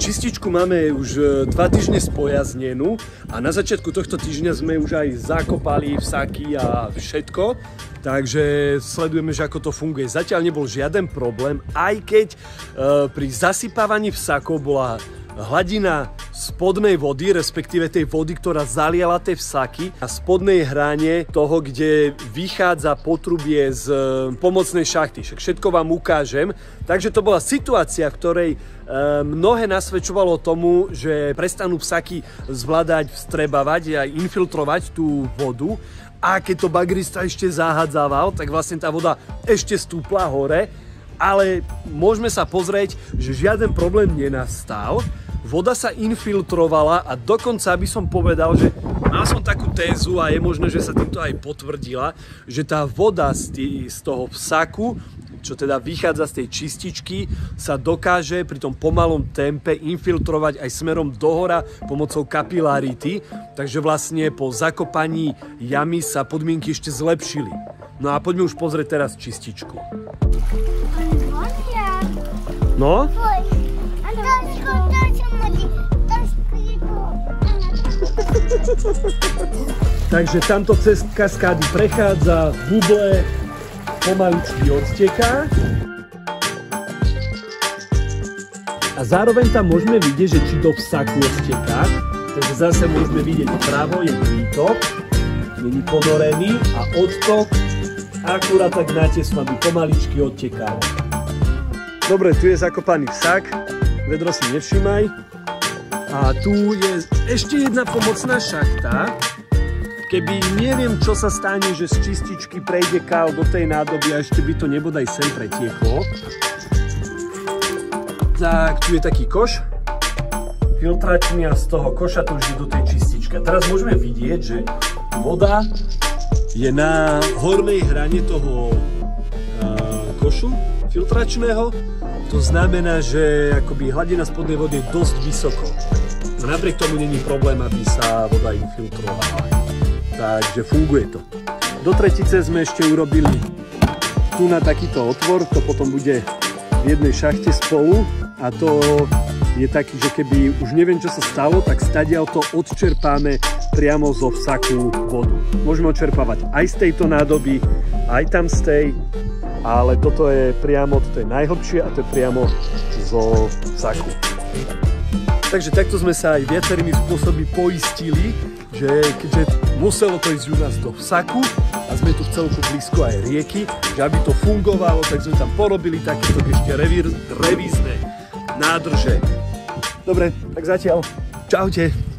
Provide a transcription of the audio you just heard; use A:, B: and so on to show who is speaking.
A: Čističku máme už 2 týždne spojaznenú a na začiatku tohto týždňa sme už aj zakopali vsaky a všetko. Takže sledujeme, že ako to funguje. Zatiaľ nebol žiaden problém, aj keď pri zasypávaní vsakov bola hladina spodnej vody, respektíve tej vody, ktorá zaliala tie vsaky na spodnej hrane toho, kde vychádza potrubie z pomocnej šachty. Všetko vám ukážem. Takže to bola situácia, v ktorej mnohé nasvedčovalo tomu, že prestanú vsaky zvládať, vstrebávať a infiltrovať tú vodu. A keď to bagrista ešte zahádzával, tak vlastne tá voda ešte stúpla hore. Ale môžeme sa pozrieť, že žiaden problém nenastal. Voda sa infiltrovala a dokonca by som povedal, že mal som takú tézu a je možné, že sa týmto aj potvrdila, že tá voda z toho vsaku, čo teda vychádza z tej čističky, sa dokáže pri tom pomalom tempe infiltrovať aj smerom dohora pomocou kapilarity. Takže vlastne po zakopaní jamy sa podmienky ešte zlepšili. No a poďme už pozrieť teraz čističku. No? Takže tamto cez kaskády prechádza, buble pomaličky odteká. A zároveň tam môžeme vidieť, že či do vsaku odteká. Takže zase môžeme vidieť vpravo, je prítok, není ponorený a odtok akurát tak natesno, aby pomaličky odtekalo. Dobre, tu je zakopaný vsak, vedro si nevšímaj. A tu je ešte jedna pomocná šachta. Keby neviem, čo sa stane, že z čističky prejde kál do tej nádoby a ešte by to nebodaj sem pretieklo. Tak, tu je taký koš filtračný a z toho koša to už je do tej čističky. A teraz môžeme vidieť, že voda je na hornej hrane toho košu filtračného. To znamená, že akoby hladina spodnej vody je dosť vysoko. A napriek tomu není problém, aby sa voda infiltrovala. Takže funguje to. Do tretice sme ešte urobili tu na takýto otvor, to potom bude v jednej šachte spolu a to je taký, že keby už neviem, čo sa stalo, tak stadiaľ to odčerpáme priamo zo vsaku vodu. Môžeme odčerpávať aj z tejto nádoby, aj tam z tej, ale toto je priamo, toto je najhlbšie a to je priamo zo vsaku. Takže takto sme sa aj viacerými spôsobmi poistili, že keďže muselo to ísť u nás do vsaku a sme tu v celku blízko aj rieky, že aby to fungovalo, tak sme tam porobili takéto ešte revízne nádrže. Dobre, tak zatiaľ. Čaute.